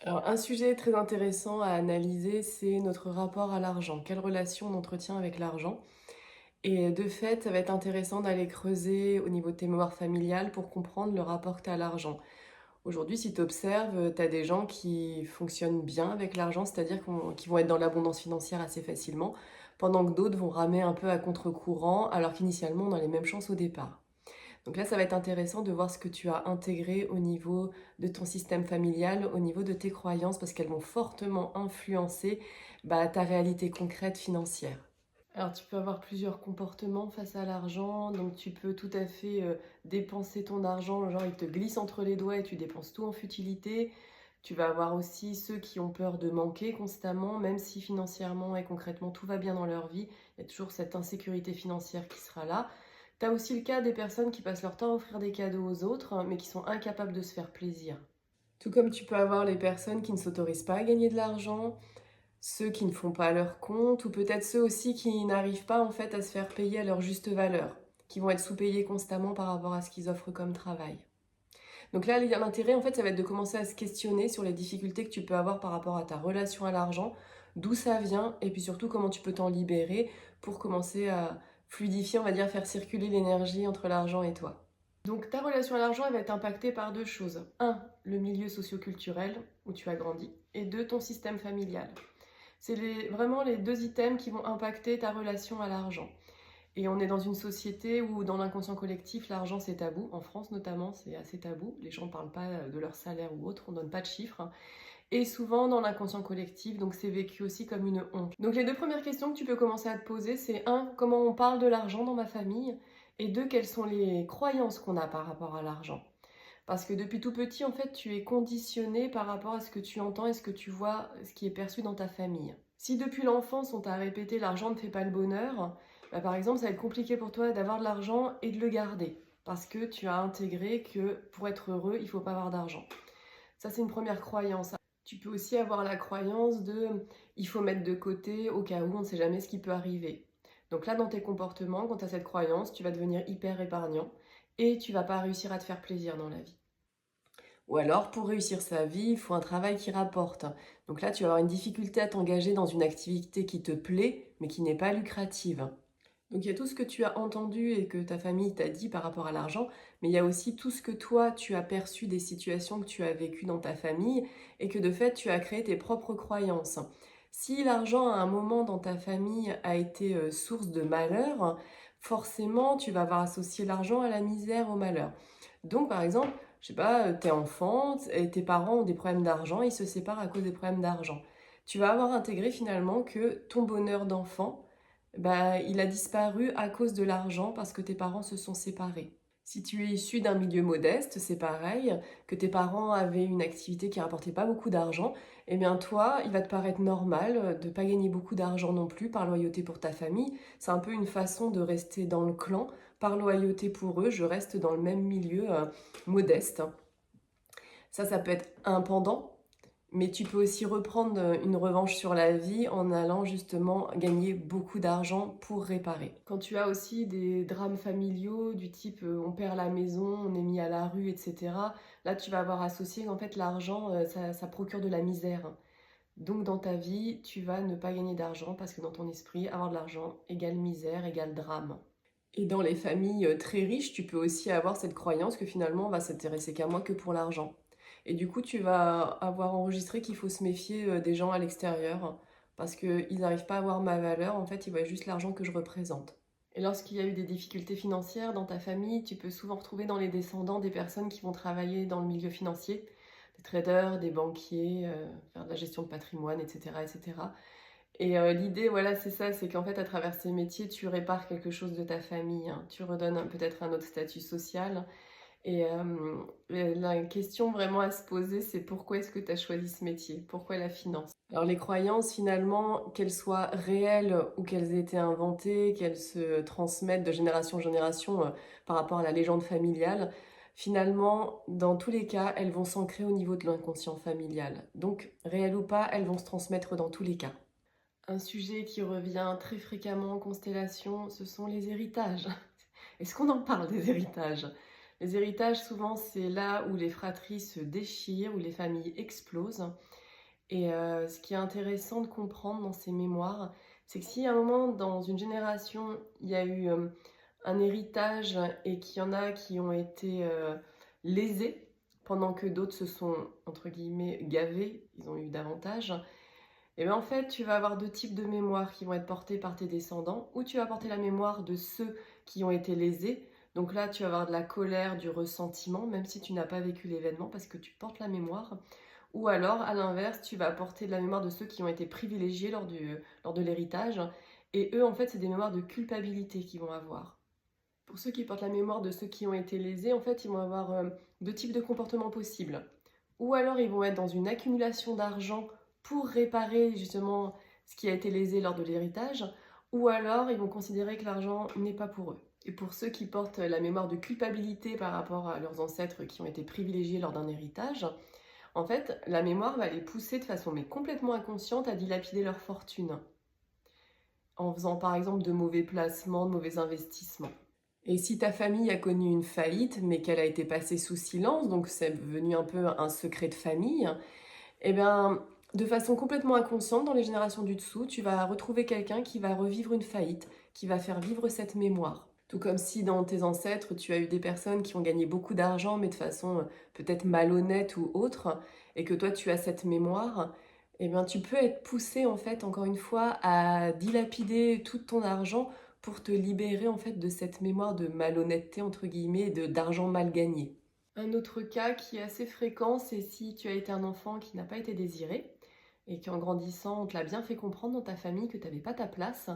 Alors, un sujet très intéressant à analyser, c'est notre rapport à l'argent. Quelle relation on entretient avec l'argent? Et de fait, ça va être intéressant d'aller creuser au niveau de tes mémoires familiales pour comprendre le rapport que tu as à l'argent. Aujourd'hui, si tu observes, tu as des gens qui fonctionnent bien avec l'argent, c'est-à-dire qu'ils vont être dans l'abondance financière assez facilement, pendant que d'autres vont ramer un peu à contre-courant, alors qu'initialement, on a les mêmes chances au départ. Donc là, ça va être intéressant de voir ce que tu as intégré au niveau de ton système familial, au niveau de tes croyances, parce qu'elles vont fortement influencer ta réalité concrète financière. Alors, tu peux avoir plusieurs comportements face à l'argent. Donc, tu peux tout à fait dépenser ton argent. Genre, il te glisse entre les doigts et tu dépenses tout en futilité. Tu vas avoir aussi ceux qui ont peur de manquer constamment, même si financièrement et concrètement tout va bien dans leur vie. Il y a toujours cette insécurité financière qui sera là. Tu as aussi le cas des personnes qui passent leur temps à offrir des cadeaux aux autres, mais qui sont incapables de se faire plaisir. Tout comme tu peux avoir les personnes qui ne s'autorisent pas à gagner de l'argent, ceux qui ne font pas leur compte, ou peut-être ceux aussi qui n'arrivent pas en fait à se faire payer à leur juste valeur, qui vont être sous-payés constamment par rapport à ce qu'ils offrent comme travail. Donc là, l'intérêt en fait, ça va être de commencer à se questionner sur les difficultés que tu peux avoir par rapport à ta relation à l'argent, d'où ça vient, et puis surtout comment tu peux t'en libérer pour commencer à fluidifier, on va dire, faire circuler l'énergie entre l'argent et toi. Donc ta relation à l'argent, elle va être impactée par deux choses. Un, le milieu socioculturel où tu as grandi, et deux, ton système familial. C'est vraiment les deux items qui vont impacter ta relation à l'argent. Et on est dans une société où, dans l'inconscient collectif, l'argent c'est tabou. En France notamment, c'est assez tabou. Les gens ne parlent pas de leur salaire ou autre, on ne donne pas de chiffres. Et souvent dans l'inconscient collectif, donc c'est vécu aussi comme une honte. Donc les deux premières questions que tu peux commencer à te poser, c'est un, comment on parle de l'argent dans ma famille? Et deux, quelles sont les croyances qu'on a par rapport à l'argent? Parce que depuis tout petit, en fait, tu es conditionné par rapport à ce que tu entends et ce que tu vois, ce qui est perçu dans ta famille. Si depuis l'enfance, on t'a répété l'argent ne fait pas le bonheur, par exemple, ça va être compliqué pour toi d'avoir de l'argent et de le garder. Parce que tu as intégré que pour être heureux, il ne faut pas avoir d'argent. Ça, c'est une première croyance. Tu peux aussi avoir la croyance de il faut mettre de côté au cas où on ne sait jamais ce qui peut arriver. Donc là, dans tes comportements, quand tu as cette croyance, tu vas devenir hyper épargnant et tu vas pas réussir à te faire plaisir dans la vie. Ou alors, pour réussir sa vie, il faut un travail qui rapporte. Donc là, tu vas avoir une difficulté à t'engager dans une activité qui te plaît, mais qui n'est pas lucrative. Donc il y a tout ce que tu as entendu et que ta famille t'a dit par rapport à l'argent, mais il y a aussi tout ce que toi, tu as perçu des situations que tu as vécues dans ta famille et que de fait, tu as créé tes propres croyances. Si l'argent à un moment dans ta famille a été source de malheur, forcément, tu vas avoir associé l'argent à la misère, au malheur. Donc par exemple, je sais pas, t'es enfant et tes parents ont des problèmes d'argent, ils se séparent à cause des problèmes d'argent. Tu vas avoir intégré finalement que ton bonheur d'enfant, il a disparu à cause de l'argent parce que tes parents se sont séparés. Si tu es issu d'un milieu modeste, c'est pareil, que tes parents avaient une activité qui rapportait pas beaucoup d'argent, eh bien toi, il va te paraître normal de pas gagner beaucoup d'argent non plus par loyauté pour ta famille. C'est un peu une façon de rester dans le clan. Par loyauté pour eux, je reste dans le même milieu modeste. Ça peut être un pendant, mais tu peux aussi reprendre une revanche sur la vie en allant justement gagner beaucoup d'argent pour réparer. Quand tu as aussi des drames familiaux du type on perd la maison, on est mis à la rue, etc. Là, tu vas avoir associé qu'en fait l'argent, ça procure de la misère. Donc dans ta vie, tu vas ne pas gagner d'argent parce que dans ton esprit, avoir de l'argent égale misère, égale drame. Et dans les familles très riches, tu peux aussi avoir cette croyance que finalement on va s'intéresser qu'à moi que pour l'argent. Et du coup, tu vas avoir enregistré qu'il faut se méfier des gens à l'extérieur parce qu'ils n'arrivent pas à voir ma valeur, en fait, ils voient juste l'argent que je représente. Et lorsqu'il y a eu des difficultés financières dans ta famille, tu peux souvent retrouver dans les descendants des personnes qui vont travailler dans le milieu financier, des traders, des banquiers, faire de la gestion de patrimoine, etc. etc. Et l'idée, voilà, c'est ça, c'est qu'en fait, à travers ces métiers, tu répares quelque chose de ta famille, hein. Tu redonnes peut-être un autre statut social. Et la question vraiment à se poser, c'est pourquoi est-ce que tu as choisi ce métier? Pourquoi la finance? Alors les croyances, finalement, qu'elles soient réelles ou qu'elles aient été inventées, qu'elles se transmettent de génération en génération par rapport à la légende familiale, finalement, dans tous les cas, elles vont s'ancrer au niveau de l'inconscient familial. Donc, réelles ou pas, elles vont se transmettre dans tous les cas. Un sujet qui revient très fréquemment en constellation, ce sont les héritages. Est-ce qu'on en parle des héritages? Les héritages, souvent, c'est là où les fratries se déchirent, où les familles explosent. Et ce qui est intéressant de comprendre dans ces mémoires, c'est que si à un moment dans une génération, il y a eu un héritage et qu'il y en a qui ont été lésés, pendant que d'autres se sont, entre guillemets, gavés, ils ont eu davantage, et bien en fait, tu vas avoir deux types de mémoires qui vont être portées par tes descendants, ou tu vas porter la mémoire de ceux qui ont été lésés. Donc là, tu vas avoir de la colère, du ressentiment, même si tu n'as pas vécu l'événement, parce que tu portes la mémoire. Ou alors, à l'inverse, tu vas apporter de la mémoire de ceux qui ont été privilégiés lors de l'héritage. Et eux, en fait, c'est des mémoires de culpabilité qu'ils vont avoir. Pour ceux qui portent la mémoire de ceux qui ont été lésés, en fait, ils vont avoir deux types de comportements possibles. Ou alors, ils vont être dans une accumulation d'argent pour réparer justement ce qui a été lésé lors de l'héritage. Ou alors, ils vont considérer que l'argent n'est pas pour eux. Et pour ceux qui portent la mémoire de culpabilité par rapport à leurs ancêtres qui ont été privilégiés lors d'un héritage, en fait, la mémoire va les pousser de façon mais complètement inconsciente à dilapider leur fortune, en faisant par exemple de mauvais placements, de mauvais investissements. Et si ta famille a connu une faillite, mais qu'elle a été passée sous silence, donc c'est devenu un peu un secret de famille, eh bien, de façon complètement inconsciente, dans les générations du dessous, tu vas retrouver quelqu'un qui va revivre une faillite, qui va faire vivre cette mémoire. Tout comme si dans tes ancêtres, tu as eu des personnes qui ont gagné beaucoup d'argent, mais de façon peut-être malhonnête ou autre, et que toi, tu as cette mémoire, eh bien, tu peux être poussé, en fait, encore une fois, à dilapider tout ton argent pour te libérer, en fait, de cette mémoire de malhonnêteté, entre guillemets, d'argent mal gagné. Un autre cas qui est assez fréquent, c'est si tu as été un enfant qui n'a pas été désiré et qu'en grandissant, on te l'a bien fait comprendre dans ta famille que tu n'avais pas ta place.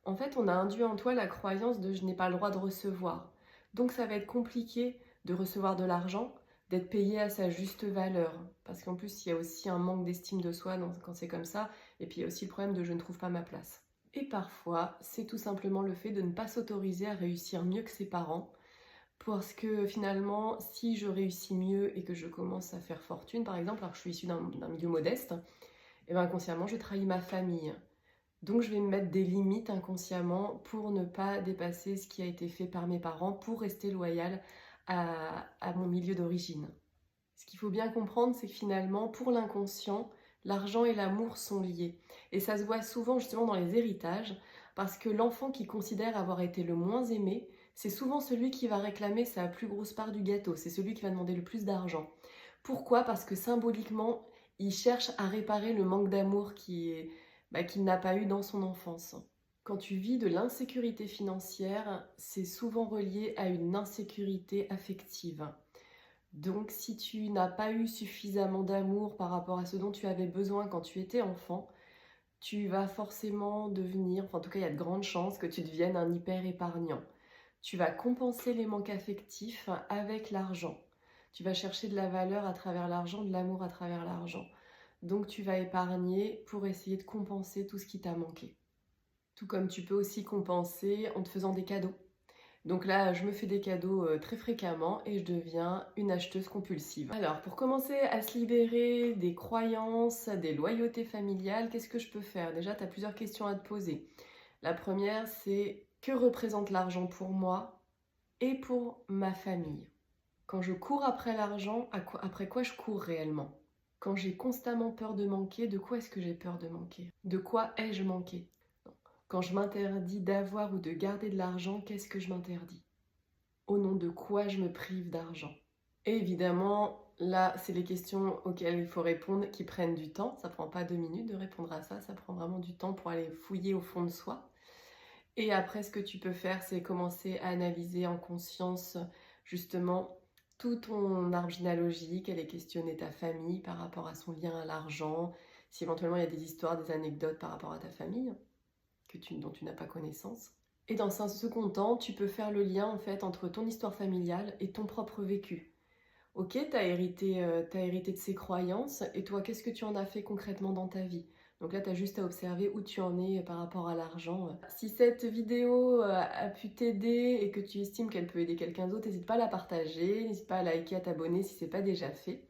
En fait, on a induit en toi la croyance de je n'ai pas le droit de recevoir. Donc ça va être compliqué de recevoir de l'argent, d'être payé à sa juste valeur. Parce qu'en plus, il y a aussi un manque d'estime de soi quand c'est comme ça. Et puis il y a aussi le problème de je ne trouve pas ma place. Et parfois, c'est tout simplement le fait de ne pas s'autoriser à réussir mieux que ses parents. Parce que finalement, si je réussis mieux et que je commence à faire fortune, par exemple, alors que je suis issue d'un milieu modeste, et bien inconsciemment, je trahis ma famille. Donc je vais me mettre des limites inconsciemment pour ne pas dépasser ce qui a été fait par mes parents, pour rester loyale à mon milieu d'origine. Ce qu'il faut bien comprendre, c'est que finalement, pour l'inconscient, l'argent et l'amour sont liés. Et ça se voit souvent justement dans les héritages, parce que l'enfant qui considère avoir été le moins aimé, c'est souvent celui qui va réclamer sa plus grosse part du gâteau, c'est celui qui va demander le plus d'argent. Pourquoi? Parce que symboliquement, il cherche à réparer le manque d'amour qu'il n'a pas eu dans son enfance. Quand tu vis de l'insécurité financière, c'est souvent relié à une insécurité affective. Donc si tu n'as pas eu suffisamment d'amour par rapport à ce dont tu avais besoin quand tu étais enfant, tu vas forcément devenir, enfin en tout cas il y a de grandes chances que tu deviennes un hyper épargnant. Tu vas compenser les manques affectifs avec l'argent. Tu vas chercher de la valeur à travers l'argent, de l'amour à travers l'argent. Donc tu vas épargner pour essayer de compenser tout ce qui t'a manqué. Tout comme tu peux aussi compenser en te faisant des cadeaux. Donc là, je me fais des cadeaux très fréquemment et je deviens une acheteuse compulsive. Alors, pour commencer à se libérer des croyances, des loyautés familiales, qu'est-ce que je peux faire? Déjà, tu as plusieurs questions à te poser. La première, c'est que représente l'argent pour moi et pour ma famille? Quand je cours après l'argent, après quoi je cours réellement? Quand j'ai constamment peur de manquer, de quoi est-ce que j'ai peur de manquer? De quoi ai-je manqué? Quand je m'interdis d'avoir ou de garder de l'argent, qu'est-ce que je m'interdis? Au nom de quoi je me prive d'argent? Et évidemment, là, c'est les questions auxquelles il faut répondre qui prennent du temps. Ça prend pas 2 minutes de répondre à ça prend vraiment du temps pour aller fouiller au fond de soi. Et après, ce que tu peux faire, c'est commencer à analyser en conscience justement tout ton arbre généalogique, aller questionner ta famille par rapport à son lien à l'argent, si éventuellement il y a des histoires, des anecdotes par rapport à ta famille dont tu n'as pas connaissance. Et dans un second temps, tu peux faire le lien en fait entre ton histoire familiale et ton propre vécu. Ok, t'as hérité de ces croyances, et toi, qu'est-ce que tu en as fait concrètement dans ta vie? Donc là, tu as juste à observer où tu en es par rapport à l'argent. Si cette vidéo a pu t'aider et que tu estimes qu'elle peut aider quelqu'un d'autre, n'hésite pas à la partager, n'hésite pas à liker, à t'abonner si ce n'est pas déjà fait.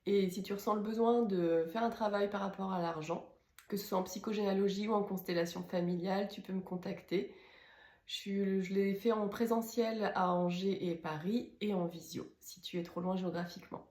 Et si tu ressens le besoin de faire un travail par rapport à l'argent, que ce soit en psychogénéalogie ou en constellation familiale, tu peux me contacter. Je l'ai fait en présentiel à Angers et Paris et en visio, si tu es trop loin géographiquement.